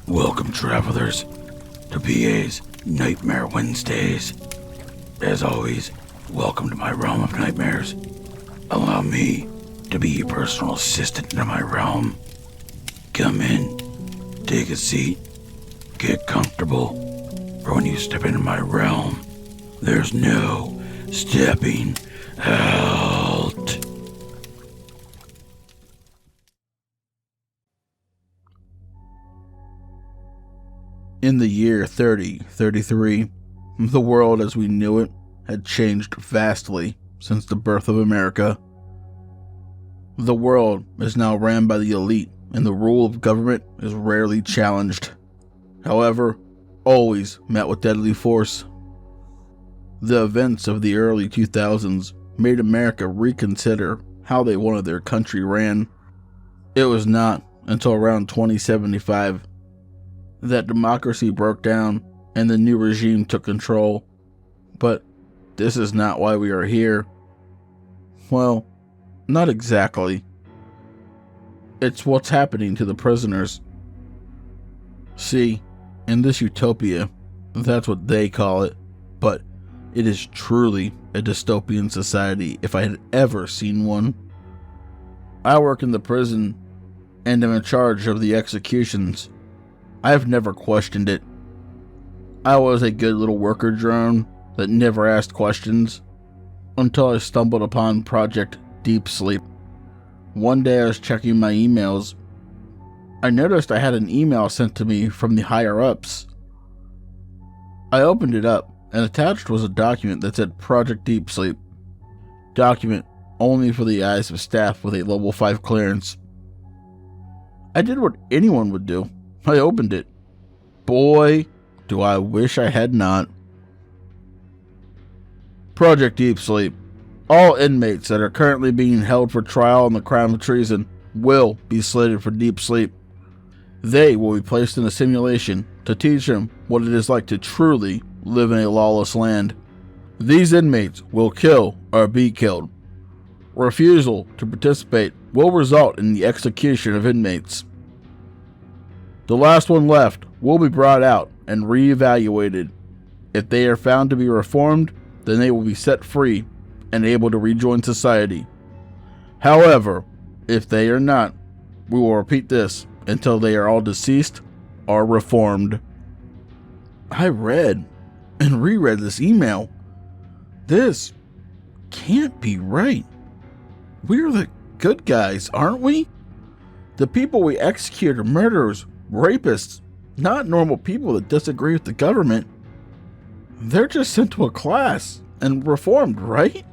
Welcome, travelers, to PA's Nightmare Wednesdays. As always, welcome to my realm of nightmares. Allow me to be your personal assistant in my realm. Come in, take a seat, get comfortable, for when you step into my realm, there's no stepping out. In the year 3033, the world as we knew it had changed vastly since the birth of America. The world is now ran by the elite, and the rule of government is rarely challenged. However, always met with deadly force. The events of the early 2000s made America reconsider how they wanted their country ran. It was not until around 2075 that democracy broke down and the new regime took control. But this is not why we are here. Well, not exactly. It's what's happening to the prisoners. See, in this utopia, that's what they call it, but it is truly a dystopian society if I had ever seen one. I work in the prison and am in charge of the executions. I have never questioned it. I was a good little worker drone that never asked questions until I stumbled upon Project Deep Sleep. One day I was checking my emails. I noticed I had an email sent to me from the higher-ups. I opened it up, and attached was a document that said Project Deep Sleep. Document only for the eyes of staff with a level 5 clearance. I did what anyone would do. I opened it. Boy, do I wish I had not. Project Deep Sleep. All inmates that are currently being held for trial on the crime of treason will be slated for deep sleep. They will be placed in a simulation to teach them what it is like to truly live in a lawless land. These inmates will kill or be killed. Refusal to participate will result in the execution of inmates. The last one left will be brought out and re-evaluated. If they are found to be reformed, then they will be set free and able to rejoin society. However, if they are not, we will repeat this until they are all deceased or reformed. I read and reread this email. This can't be right. We're the good guys, aren't we? The people we execute are murderers, rapists, not normal people that disagree with the government. They're just sent to a class and reformed, right?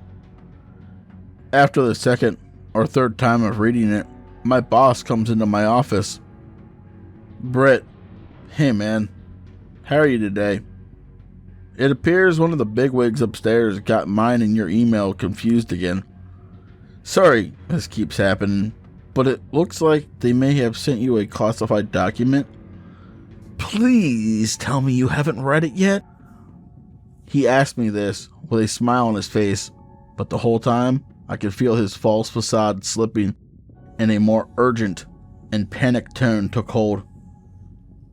After the second or third time of reading it, my boss comes into my office. Britt, hey man, how are you today? It appears one of the bigwigs upstairs got mine and your email confused again. Sorry this keeps happening, but it looks like they may have sent you a classified document. Please tell me you haven't read it yet. He asked me this with a smile on his face, but the whole time I could feel his false facade slipping and a more urgent and panicked tone took hold.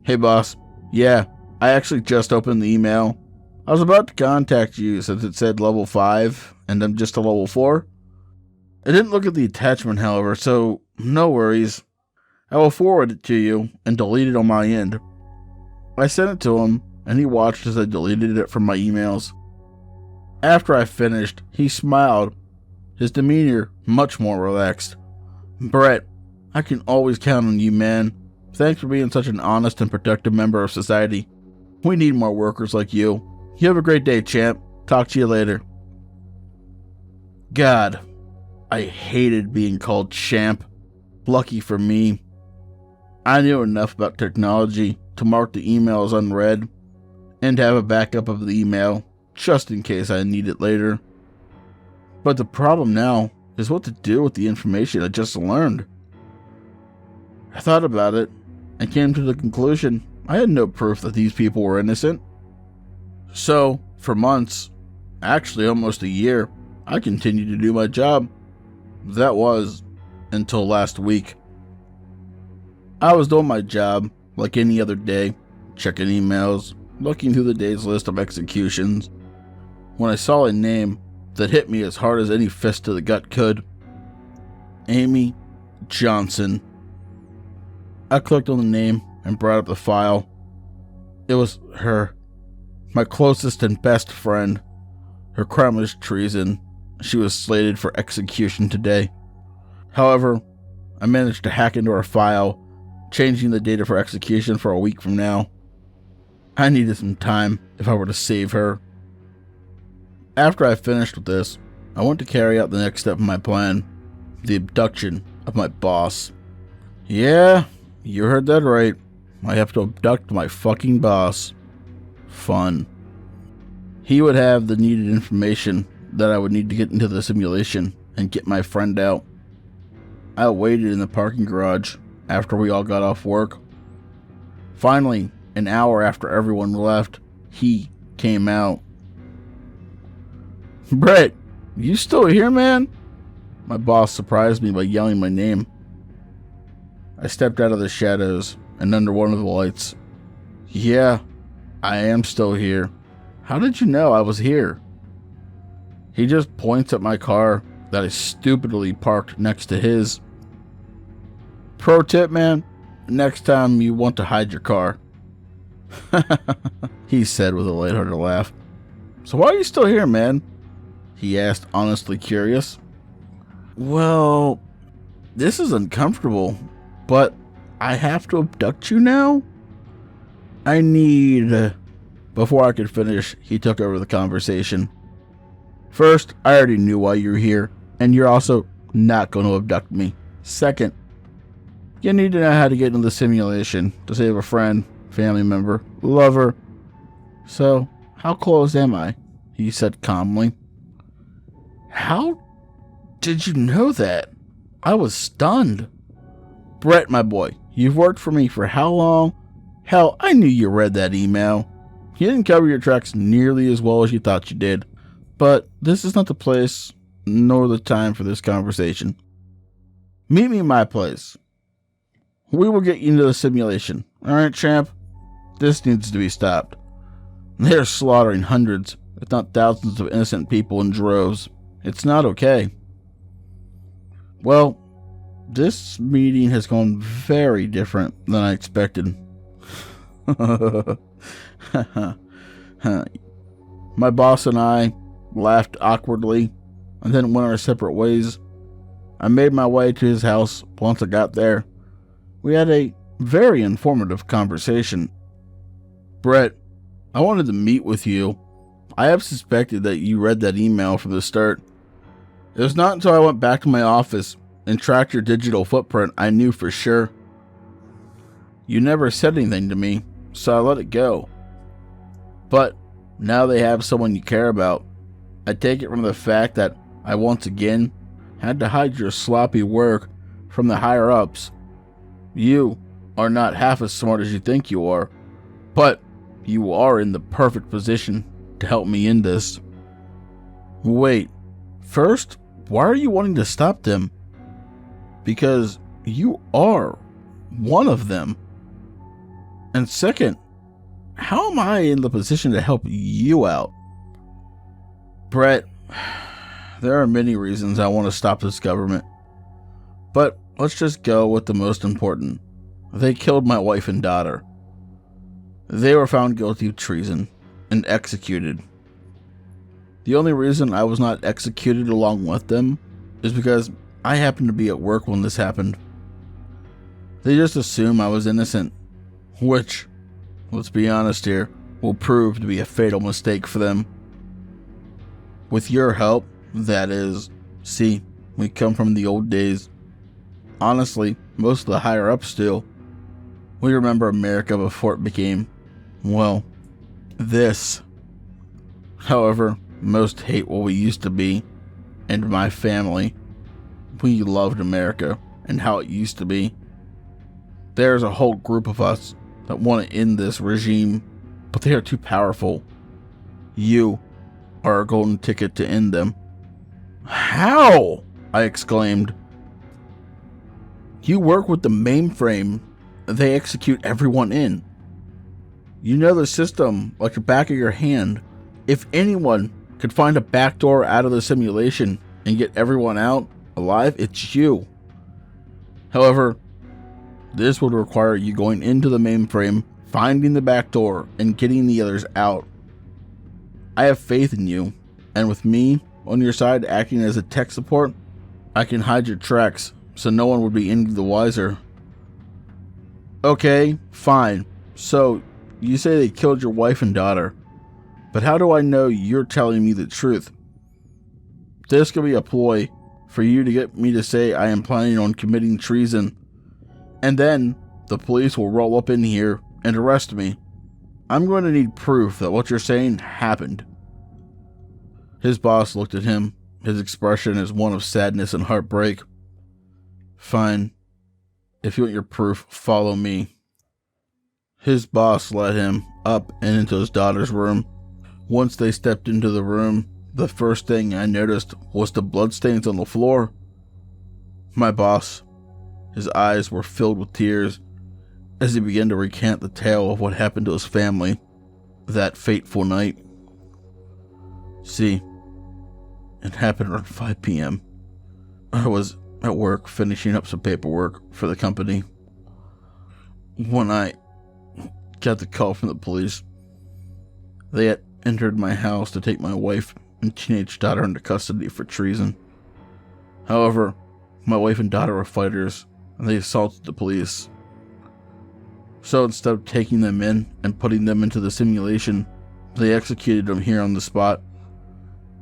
Hey boss, yeah, I actually just opened the email. I was about to contact you since it said level 5 and I'm just a level 4. I didn't look at the attachment, however, so no worries. I will forward it to you and delete it on my end. I sent it to him, and he watched as I deleted it from my emails. After I finished, he smiled, his demeanor much more relaxed. Brett, I can always count on you, man. Thanks for being such an honest and productive member of society. We need more workers like you. You have a great day, champ. Talk to you later. God, I hated being called champ. Lucky for me, I knew enough about technology to mark the email as unread and have a backup of the email just in case I need it later. But the problem now is what to do with the information I just learned. I thought about it and came to the conclusion I had no proof that these people were innocent. So, for months, actually almost a year, I continued to do my job. That was until last week. I was doing my job like any other day, checking emails, looking through the day's list of executions, when I saw a name that hit me as hard as any fist to the gut could. Amy Johnson. I clicked on the name and brought up the file. It was her, my closest and best friend. Her crime was treason. She was slated for execution today. However, I managed to hack into her file, changing the date of her execution for a week from now. I needed some time if I were to save her. After I finished with this, I went to carry out the next step of my plan, the abduction of my boss. Yeah, you heard that right. I have to abduct my fucking boss. Fun. He would have the needed information that I would need to get into the simulation and get my friend out. I waited in the parking garage after we all got off work. Finally, an hour after everyone left, he came out. Brett, you still here, man? My boss surprised me by yelling my name. I stepped out of the shadows and under one of the lights. Yeah, I am still here. How did you know I was here? He just points at my car that is stupidly parked next to his. Pro tip, man, next time you want to hide your car. He said with a lighthearted laugh. So why are you still here, man? He asked, honestly curious. Well, this is uncomfortable, but I have to abduct you now? I need... Before I could finish, he took over the conversation. First, I already knew why you're here, and you're also not going to abduct me. Second, you need to know how to get into the simulation to save a friend, family member, lover. So, how close am I? He said calmly. How did you know that? I was stunned. Brett, my boy, you've worked for me for how long? Hell, I knew you read that email. You didn't cover your tracks nearly as well as you thought you did. But this is not the place, nor the time for this conversation. Meet me in my place. We will get you into the simulation. Alright, champ? This needs to be stopped. They're slaughtering hundreds, if not thousands of innocent people in droves. It's not okay. Well, this meeting has gone very different than I expected. My boss and I laughed awkwardly and then went our separate ways. I made my way to his house once I got there. We had a very informative conversation. Brett, I wanted to meet with you. I have suspected that you read that email from the start. It was not until I went back to my office and tracked your digital footprint I knew for sure. You never said anything to me, so I let it go. But now they have someone you care about. I take it from the fact that I once again had to hide your sloppy work from the higher-ups. You are not half as smart as you think you are, but you are in the perfect position to help me in this. Wait, first, why are you wanting to stop them? Because you are one of them. And second, how am I in the position to help you out? Brett, there are many reasons I want to stop this government. But let's just go with the most important. They killed my wife and daughter. They were found guilty of treason and executed. The only reason I was not executed along with them is because I happened to be at work when this happened. They just assume I was innocent, which, let's be honest here, will prove to be a fatal mistake for them. With your help, that is. See, we come from the old days. Honestly, most of the higher-ups still. We remember America before it became, well, this. However, most hate what we used to be, and my family. We loved America and how it used to be. There's a whole group of us that want to end this regime, but they are too powerful. You are a golden ticket to end them." "How?" I exclaimed. "You work with the mainframe they execute everyone in. You know the system like the back of your hand. If anyone could find a backdoor out of the simulation and get everyone out alive, it's you. However, this would require you going into the mainframe, finding the backdoor, and getting the others out. I have faith in you, and with me on your side acting as a tech support, I can hide your tracks so no one would be any the wiser." "Okay, fine. So, you say they killed your wife and daughter, but how do I know you're telling me the truth? This could be a ploy for you to get me to say I am planning on committing treason, and then the police will roll up in here and arrest me. I'm going to need proof that what you're saying happened." His boss looked at him, his expression as one of sadness and heartbreak. "Fine. If you want your proof, follow me." His boss led him up and into his daughter's room. Once they stepped into the room, the first thing I noticed was the bloodstains on the floor. My boss, his eyes were filled with tears as he began to recant the tale of what happened to his family that fateful night. "See, it happened around 5 p.m. I was at work finishing up some paperwork for the company when I got the call from the police. They had entered my house to take my wife and teenage daughter into custody for treason. However, my wife and daughter were fighters, and they assaulted the police. So instead of taking them in and putting them into the simulation, they executed them here on the spot.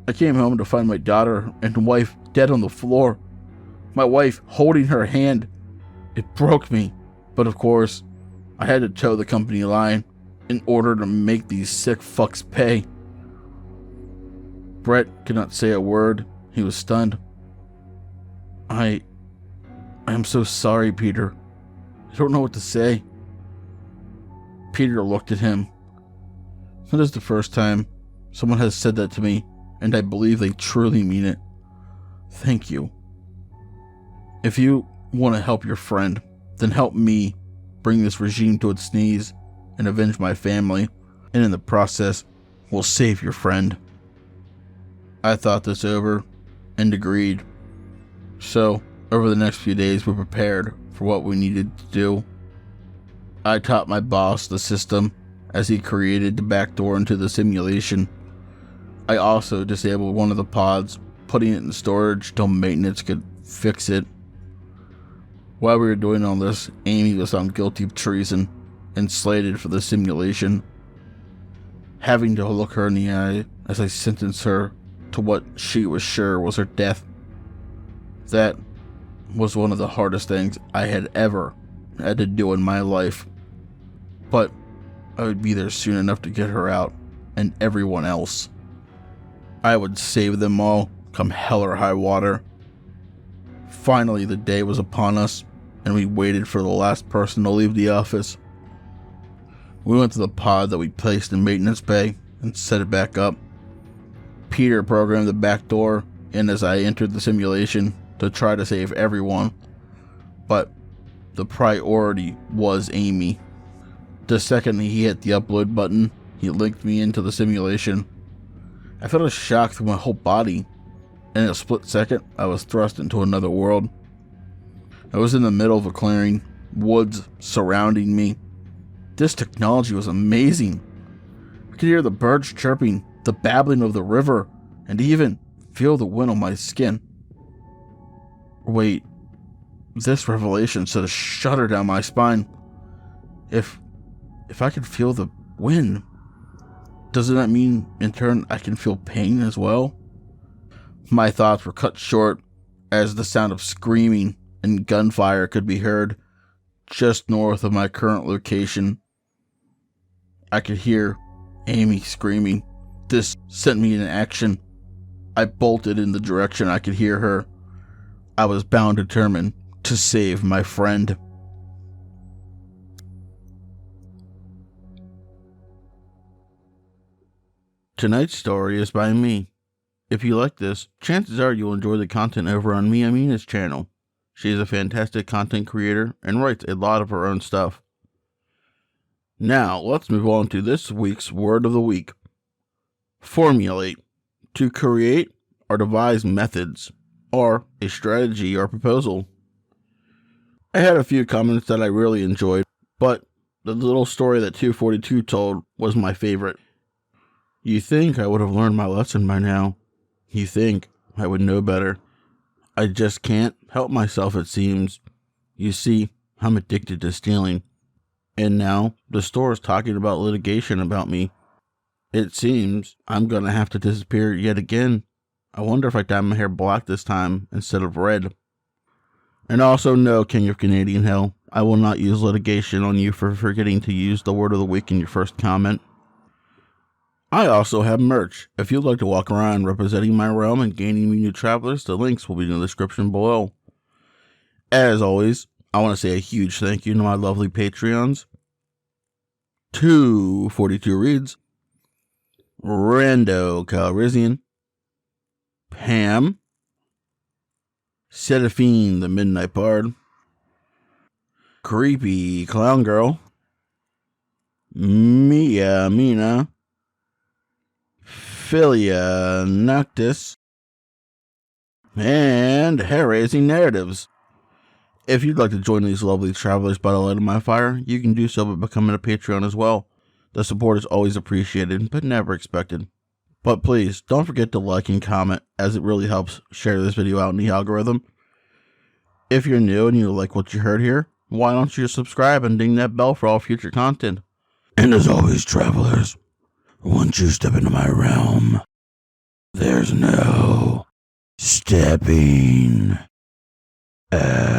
I came home to find my daughter and wife dead on the floor. My wife holding her hand. It broke me, but of course, I had to toe the company line in order to make these sick fucks pay." Brett could not say a word. He was stunned. I am so sorry, Peter. I don't know what to say." Peter looked at him. "That is the first time someone has said that to me, and I believe they truly mean it. Thank you. If you want to help your friend, then help me bring this regime to its knees and avenge my family, and in the process, we'll save your friend." I thought this over and agreed. So, over the next few days, we prepared for what we needed to do. I taught my boss the system as he created the backdoor into the simulation. I also disabled one of the pods, putting it in storage till maintenance could fix it. While we were doing all this, Amy was found guilty of treason and slated for the simulation. Having to look her in the eye as I sentenced her to what she was sure was her death. That was one of the hardest things I had ever had to do in my life. But I would be there soon enough to get her out, and everyone else. I would save them all, come hell or high water. Finally, the day was upon us, and we waited for the last person to leave the office. We went to the pod that we placed in maintenance bay and set it back up. Peter programmed the back door in as I entered the simulation to try to save everyone, but the priority was Amy. The second he hit the upload button, he linked me into the simulation. I felt a shock through my whole body, and in a split second, I was thrust into another world. I was in the middle of a clearing, woods surrounding me. This technology was amazing. I could hear the birds chirping, the babbling of the river, and even feel the wind on my skin. Wait, this revelation sent a shudder down my spine. If I could feel the wind, doesn't that mean, in turn, I can feel pain as well? My thoughts were cut short as the sound of screaming and gunfire could be heard just north of my current location. I could hear Amy screaming. This sent me into action. I bolted in the direction I could hear her. I was bound determined to save my friend. Tonight's story is by me. If you like this, chances are you'll enjoy the content over on Mina's channel. She is a fantastic content creator and writes a lot of her own stuff. Now, let's move on to this week's word of the week. Formulate. To create or devise methods, or a strategy or proposal. I had a few comments that I really enjoyed, but the little story that 242 told was my favorite. You think I would have learned my lesson by now. You think I would know better. I just can't help myself, it seems. You see, I'm addicted to stealing. And now the store is talking about litigation about me. It seems I'm gonna have to disappear yet again. I wonder if I dye my hair black this time instead of red. And also, no, King of Canadian Hell, I will not use litigation on you for forgetting to use the word of the week in your first comment. I also have merch. If you'd like to walk around representing my realm and gaining me new travelers, the links will be in the description below. As always, I want to say a huge thank you to my lovely Patreons. 242 Reads, Rando Calrissian, Pam, Seraphine the Midnight Bard, Creepy Clown Girl, Mina, Philia Noctis, and Hair-Raising Narratives. If you'd like to join these lovely travelers by the light of my fire, you can do so by becoming a Patreon as well. The support is always appreciated, but never expected. But please, don't forget to like and comment, as it really helps share this video out in the algorithm. If you're new and you like what you heard here, why don't you subscribe and ding that bell for all future content? And as always, travelers, once you step into my realm, there's no stepping out.